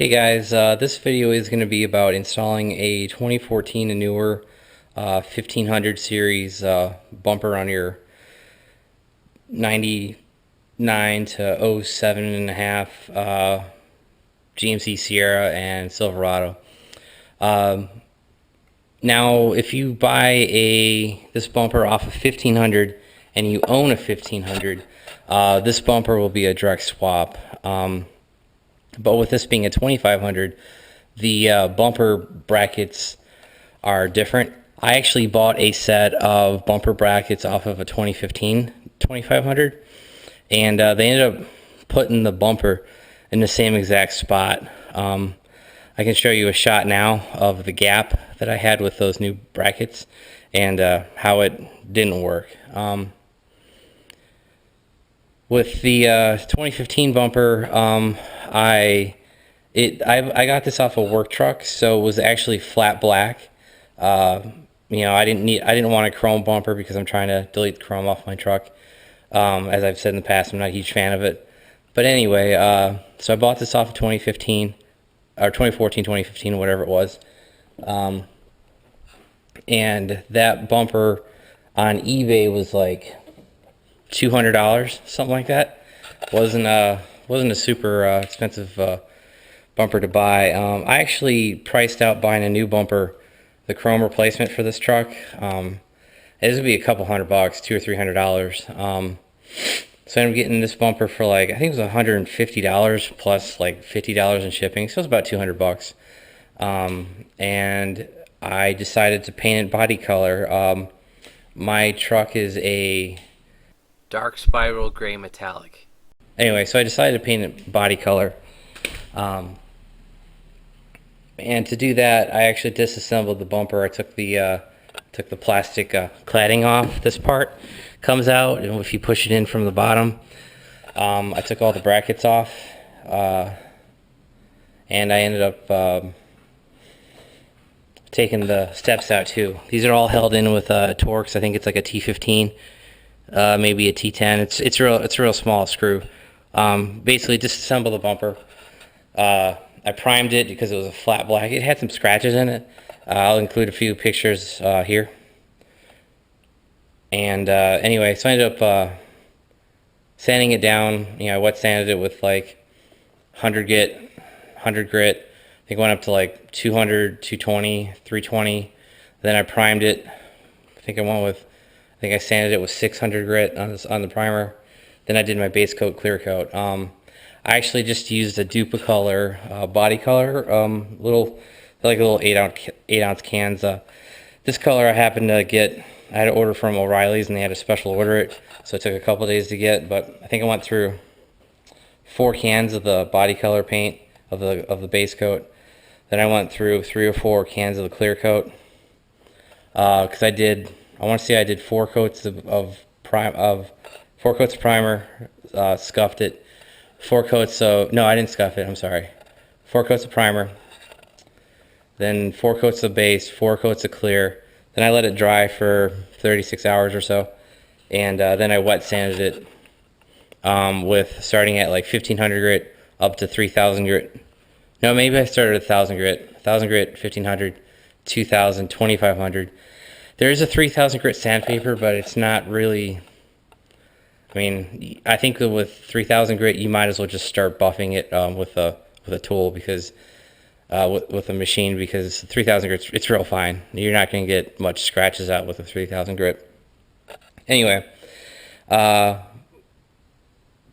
Hey guys, this video is going to be about installing a 2014 and newer 1500 series bumper on your 99 to 07 and a half GMC Sierra and Silverado. Now, if you buy this bumper off of 1500 and you own a 1500, this bumper will be a direct swap. But with this being a 2500, the bumper brackets are different. I actually bought a set of bumper brackets off of a 2015 2500, and they ended up putting the bumper in the same exact spot. I can show you a shot now of the gap that I had with those new brackets and how it didn't work. With the 2015 bumper, I got this off a work truck, so it was actually flat black. You know, I didn't want a chrome bumper because I'm trying to delete the chrome off my truck. As I've said in the past, I'm not a huge fan of it. But anyway, so I bought this off of 2015 or 2014, 2015, whatever it was. And that bumper on eBay was like $200, something like that. Wasn't a super expensive bumper to buy. I actually priced out buying a new bumper, the chrome replacement for this truck. This would be a couple $100, $200 or $300. So I'm getting this bumper for like, I think it was $150 plus like $50 in shipping, so it was about $200. And I decided to paint it body color. My truck is a dark spiral gray metallic. Anyway, so I decided to paint it body color. And to do that, I actually disassembled the bumper. I took the plastic cladding off. This part comes out, and if you push it in from the bottom, I took all the brackets off, and I ended up taking the steps out too. These are all held in with Torx. I think it's like a T15, maybe a T10. It's a real small screw. Basically disassemble the bumper. I primed it because it was a flat black. It had some scratches in it. I'll include a few pictures here. And anyway, so I ended up sanding it down. You know, I wet sanded it with like 100 grit. I think it went up to like 200, 220, 320. Then I primed it. I think I sanded it with 600 grit on the primer. Then I did my base coat, clear coat. I actually just used a Duplicolor body color, little 8-ounce cans. This color I happened to get. I had to order from O'Reilly's, and they had a special order it, so it took a couple days to get. But I think I went through 4 cans of the body color paint of the base coat. Then I went through 3 or 4 cans of the clear coat. Because I want to say I did 4 coats of primer, scuffed it. 4 coats no, I didn't scuff it, I'm sorry. 4 coats of primer, then 4 coats of base, 4 coats of clear. Then I let it dry for 36 hours or so, and then I wet sanded it with starting at like 1500 grit up to 3000 grit. No, maybe I started at 1000 grit, 1500, 2000, 2500. There is a 3000 grit sandpaper, but it's not really. I mean, I think with 3000 grit, you might as well just start buffing it with a tool, because with a machine, because 3000 grit, it's real fine. You're not going to get much scratches out with a 3000 grit. Anyway,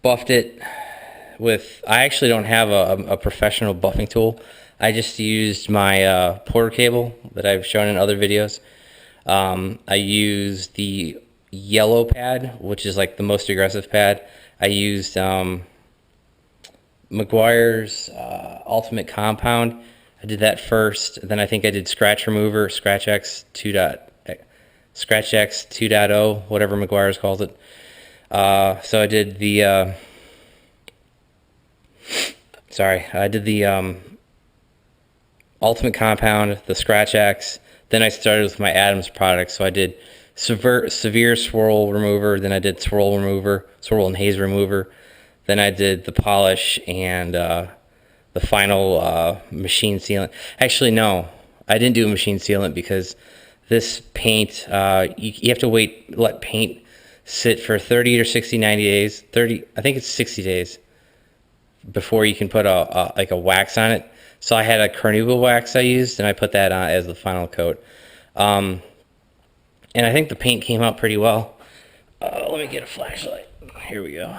buffed it with. I actually don't have a professional buffing tool. I just used my Porter cable that I've shown in other videos. I used the yellow pad, which is like the most aggressive pad. I used McGuire's Ultimate Compound. I did that first. Then I think I did Scratch Remover, Scratch X 2.0, whatever McGuire's calls it. So I did the I did the Ultimate Compound, the Scratch X. Then I started with my Adams product. So I did severe swirl remover, then I did swirl and haze remover, then I did the polish and final machine sealant. Actually, no, I didn't do a machine sealant because this paint, you have to let paint sit for 30 or 60, 90 days. 30, I think it's 60 days before you can put like a wax on it. So I had a carnauba wax I used, and I put that on as the final coat. And I think the paint came out pretty well. Let me get a flashlight. Here we go.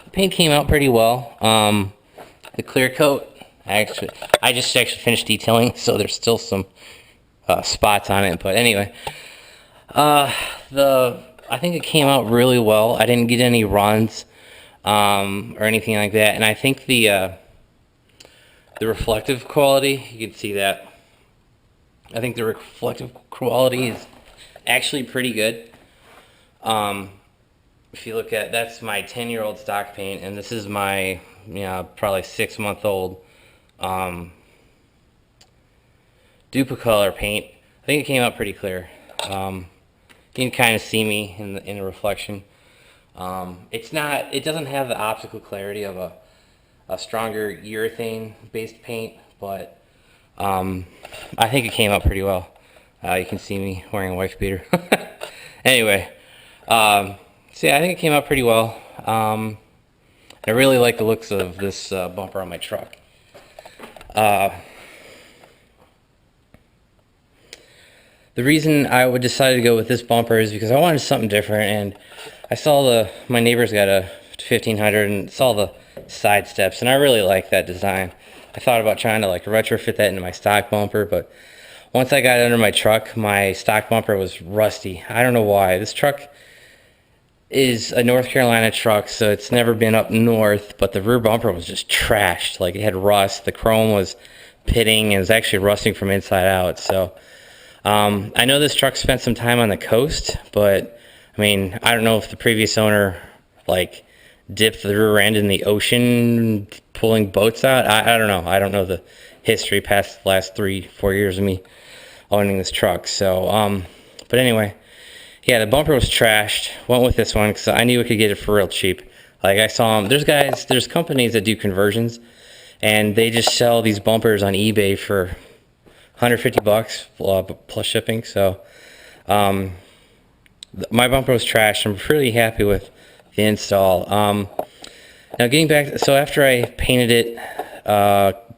The paint came out pretty well. The clear coat, I just finished detailing, so there's still some spots on it. But anyway, I think it came out really well. I didn't get any runs or anything like that, and I think the reflective quality, you can see that. I think the reflective quality is actually pretty good. If you look at, that's my 10-year-old stock paint, and this is my, probably 6-month-old Duplicolor paint. I think it came out pretty clear. You can kind of see me in the reflection. It doesn't have the optical clarity of a stronger urethane-based paint, but I think it came out pretty well. You can see me wearing a wife beater. Anyway, so yeah, I think it came out pretty well. I really like the looks of this bumper on my truck. The reason I would decide to go with this bumper is because I wanted something different, and I saw my neighbor's got a 1500 and saw the side steps, and I really like that design. I thought about trying to like retrofit that into my stock bumper, but once I got it under my truck, my stock bumper was rusty. I don't know why. This truck is a North Carolina truck, so it's never been up north, but the rear bumper was just trashed. Like, it had rust. The chrome was pitting, and it was actually rusting from inside out. So I know this truck spent some time on the coast, but I mean, I don't know if the previous owner like dipped the rear end in the ocean pulling boats out. I don't know. I don't know the history past the last 3-4 years of me owning this truck. So but anyway, yeah, the bumper was trashed. Went with this one because I knew I could get it for real cheap. Like, I saw them. There's companies that do conversions, and they just sell these bumpers on eBay for $150 plus shipping. So my bumper was trashed. I'm pretty happy with the install. Now getting back, so after I painted it,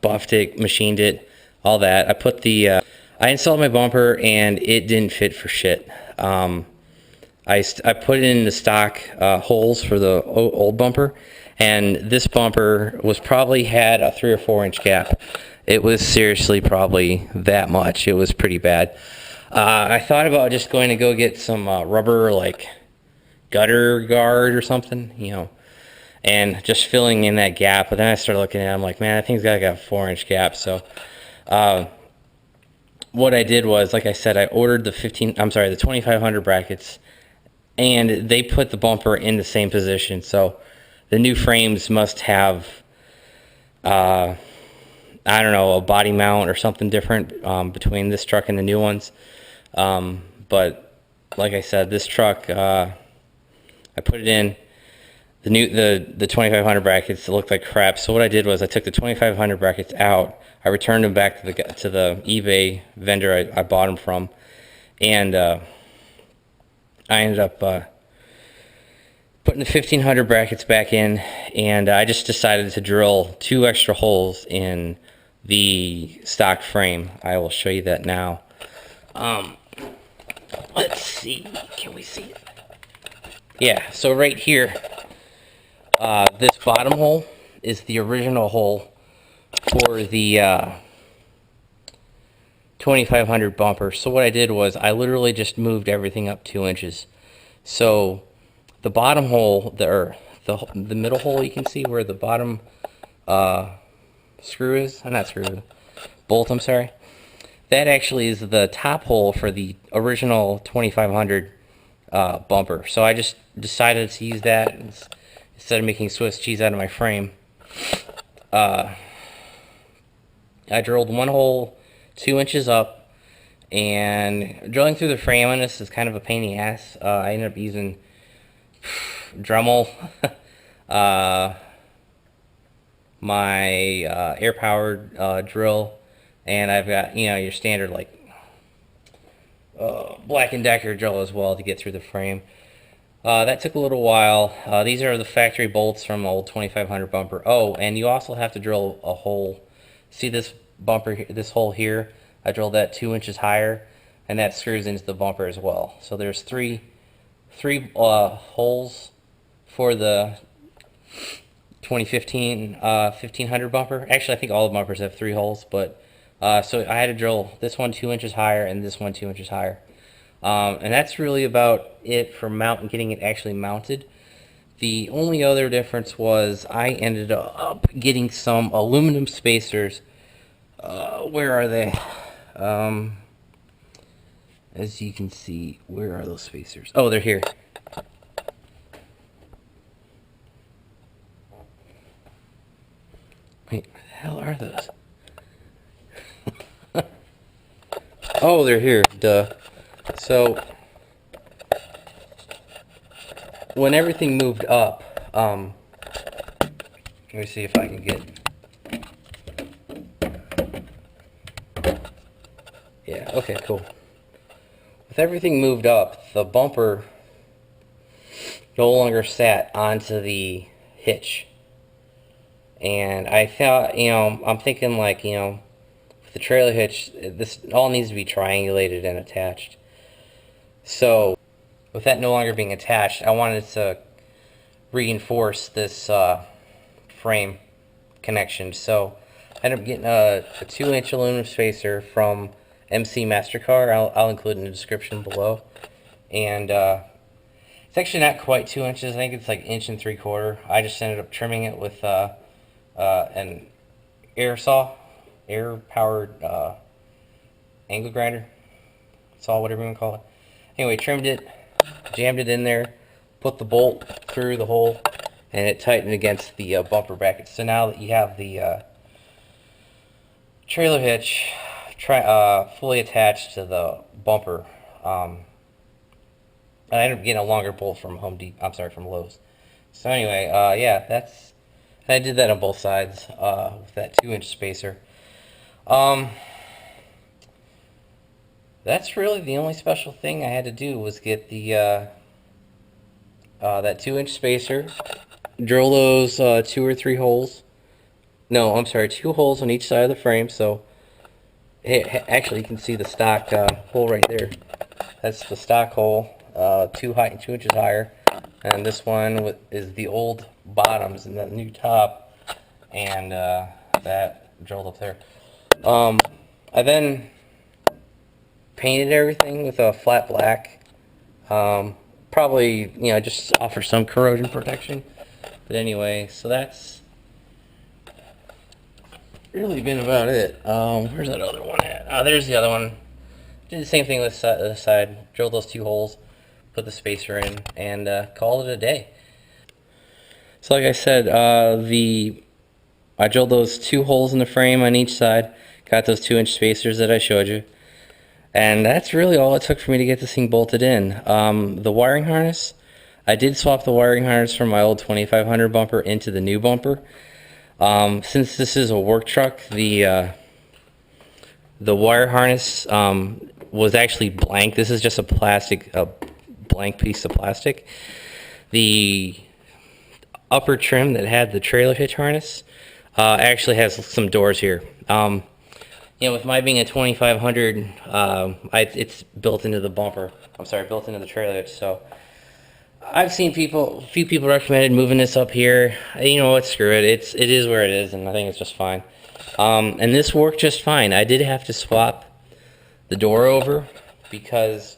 buffed it, machined it, all that, I installed my bumper, and it didn't fit for shit. I put it in the stock holes for the old bumper, and this bumper probably had a 3 or 4 inch gap. It was seriously probably that much. It was pretty bad. I thought about just going to go get some rubber, like gutter guard or something, and just filling in that gap. But then I started looking at it, I'm like, man, I think it's got a 4 inch gap. So what I did was, like I said, I ordered the 2500 brackets, and they put the bumper in the same position. So the new frames must have, I don't know, a body mount or something different between this truck and the new ones. But like I said, this truck, I put it in the 2500 brackets. It looked like crap. So what I did was I took the 2500 brackets out. I returned them back to the eBay vendor I bought them from, and I ended up putting the 1500 brackets back in, and I just decided to drill 2 extra holes in the stock frame. I will show you that now. Let's see, can we see it? Yeah, so right here, this bottom hole is the original hole for the 2500 bumper. So what I did was I literally just moved everything up 2 inches. So the bottom hole, the middle hole, you can see where the bottom screw is, not screw, bolt, I'm sorry. That actually is the top hole for the original 2500 bumper. So I just decided to use that instead of making Swiss cheese out of my frame. I drilled one hole 2 inches up, and drilling through the frame on this is kind of a pain in the ass. I ended up using Dremel my air powered drill, and I've got, you know, your standard like Black & Decker drill as well to get through the frame. That took a little while. These are the factory bolts from the old 2500 bumper. Oh, and you also have to drill a hole. See this bumper, this hole here? I drilled that 2 inches higher, and that screws into the bumper as well. So there's three holes for the 2015 1500 bumper. Actually, I think all the bumpers have 3 holes, but so I had to drill this one 2 inches higher and this one 2 inches higher. And that's really about it for getting it actually mounted. The only other difference was I ended up getting some aluminum spacers. Where are they? As you can see, where are those spacers? Oh, they're here. Wait, where the hell are those? Oh, they're here. Duh. So when everything moved up, let me see if I can get. Yeah, okay, cool. With everything moved up, the bumper no longer sat onto the hitch. And I thought, you know, I'm thinking like, you know, with the trailer hitch, this all needs to be triangulated and attached. So with that no longer being attached, I wanted to reinforce this frame connection. So I ended up getting a 2-inch aluminum spacer from McMaster-Carr. I'll include it in the description below. And it's actually not quite 2 inches. I think it's like 1 3/4. I just ended up trimming it with an air-powered angle grinder, saw, whatever you want to call it. Anyway, trimmed it, jammed it in there, put the bolt through the hole, and it tightened against the bumper bracket. So now that you have the trailer hitch fully attached to the bumper, I ended up getting a longer bolt from from Lowe's. So anyway, yeah, I did that on both sides with that 2-inch spacer. That's really the only special thing I had to do was get the that 2-inch spacer, drill those 2 or 3 holes. No, I'm sorry, 2 holes on each side of the frame. So actually, you can see the stock hole right there. That's the stock hole, 2 inches higher, and this one is the old bottoms and the new top, and that drilled up there. I then painted everything with a flat black. Probably, you know, just offer some corrosion protection. But anyway, so that's really been about it. Where's that other one at? There's the other one. Did the same thing with the side. Drilled those 2 holes, put the spacer in, and called it a day. So like I said, I drilled those 2 holes in the frame on each side. Got those 2-inch spacers that I showed you. And that's really all it took for me to get this thing bolted in. The wiring harness, I did swap the wiring harness from my old 2500 bumper into the new bumper. Since this is a work truck, the wire harness was actually blank. This is just a blank piece of plastic. The upper trim that had the trailer hitch harness actually has some doors here. You know, with my being a 2500, it's built into the bumper. I'm sorry, built into the trailer hitch. So I've seen a few people recommended moving this up here. You know what? Screw it. It is where it is, and I think it's just fine. And this worked just fine. I did have to swap the door over because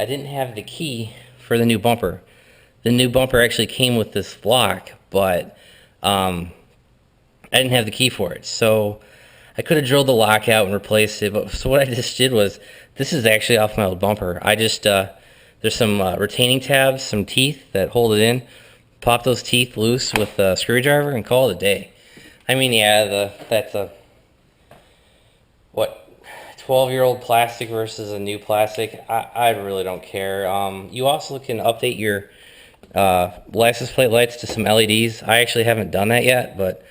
I didn't have the key for the new bumper. The new bumper actually came with this block, but I didn't have the key for it. So I could have drilled the lock out and replaced it, but so what I just did was, this is actually off my old bumper. I just, there's some retaining tabs, some teeth that hold it in. Pop those teeth loose with a screwdriver and call it a day. I mean, yeah, that's a, what, 12-year-old plastic versus a new plastic. I really don't care. You also can update your license plate lights to some LEDs. I actually haven't done that yet, but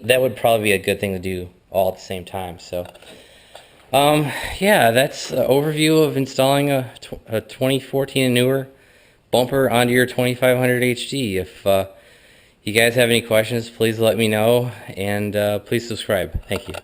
that would probably be a good thing to do all at the same time. So yeah, that's an overview of installing a 2014 and newer bumper onto your 2500 HD. If you guys have any questions, please let me know, and please subscribe. Thank you.